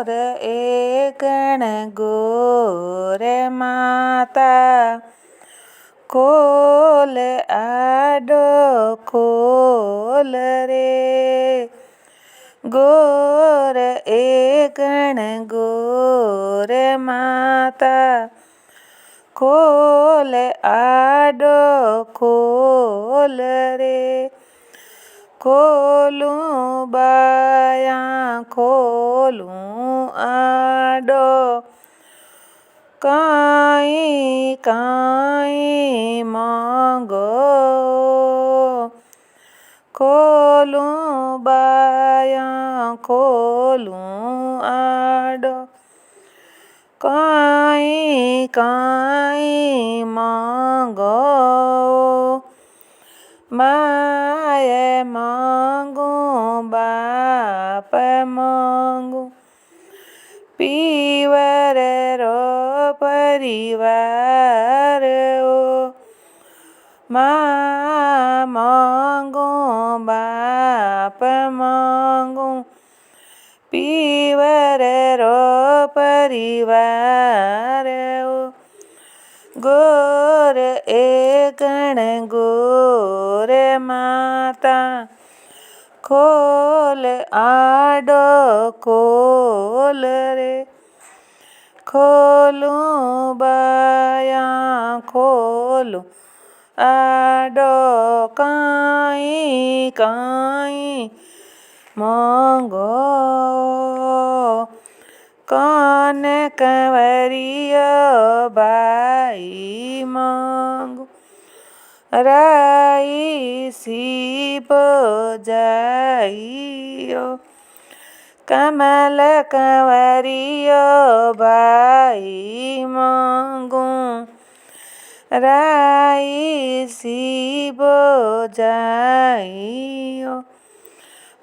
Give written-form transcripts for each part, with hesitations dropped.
એ ગણ ગોરે માતા ખોલ આડો ખોલ રે ગોર એ ગણ ગોરે માતા ખોલ આડો ખોલ રે ખોલું બાયા ખોલું આડો કાંઈ કાંઈ માંગો ખોલું બાયા ખોલું આડો કાંઈ કાંઈ માંગો માએ માંગું બાપ માંગું પીવર રો પરિવાર ઓ મા માંગું બાપ માંગું પીવર રો પરિવાર ઓ ગોર એ ગણ ગોરે માતા ખોલ આડો ખોલ રે ખોલું બાયા ખોલું આડો કાંઈ કાંઈ માંગો કાન કંવરિયો બાઈ માંગુ રાઈ સીપો જાઈયો કમલ કંવરિયો બાઈ માંગું રાઈ સીપો જાઈયો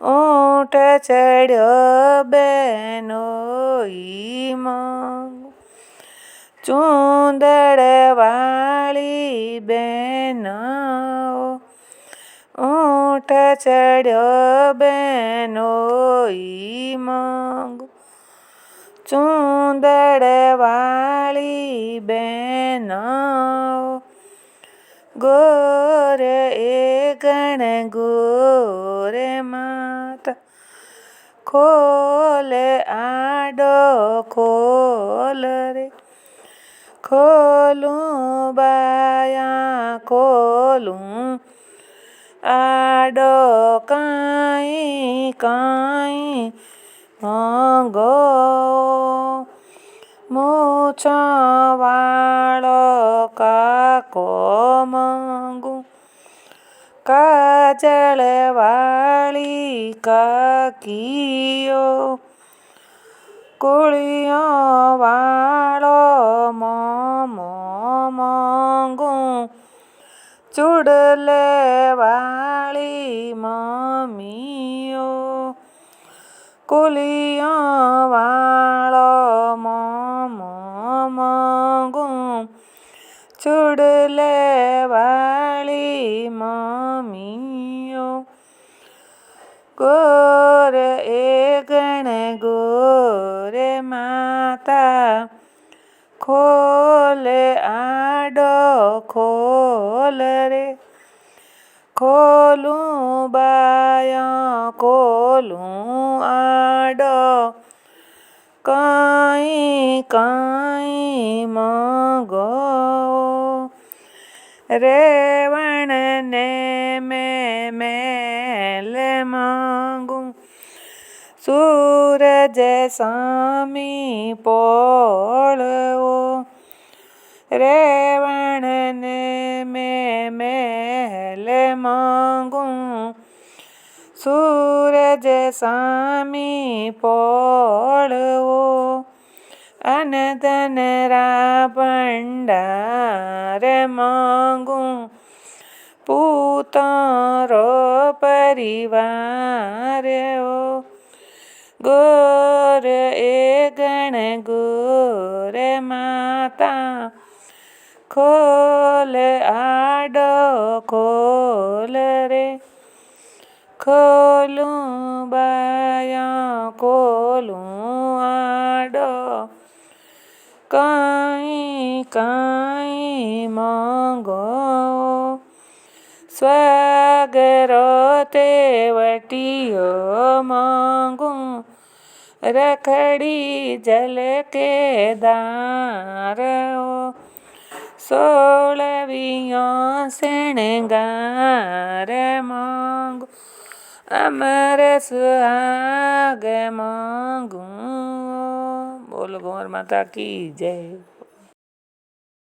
ઊંટ ચડ્યો બેનોઈ માંગું ચૂંદડવાળી બેનો ઊંટ ચડ્યો બેનોઈ માંગું ચૂંદડવાળી બેનો ગોર એ ગણ ગોરે માતા ખોલ આડો ખોલ રે ખોલું બાયા ખોલું આડો કાંઈ કાંઈ માંગો મૂછો વાળો કાકો માંગું કાજળ વાળી કાકીઓ કુળિયો વાળો મોમો માંગું ચૂડલે વાળી મમ્મીઓ કુલિયો વાળો મોમો માંગું ચૂડલે વાળી મમ્મીઓ ગોર એ ગણ ગોરે માતા ખોલ આડો ખોલ રે ખોલું બાયા ખોલું આડો કાંઈ કાંઈ માંગો રેવણ ને મેલ માંગું સૂરજ સામી પોળવો રેવણ ને મેલ માંગું સૂરજ સામી પોળવો અનધન રા ભંડાર માંગું પૂતારો પરિવાર ઓ ગોર એ ગણ ગોરે માતા ખોલ આડો ખોલ રે ખોલું બાયા ખોલું આડો કાંઈ કાંઈ માંગો સ્વાગરો તે વટીયો માંગું રખડી જલકે દારો 16 શણગાર માંગું અમર સુહાગ માંગું. બોલો ગોર માતા કી જય.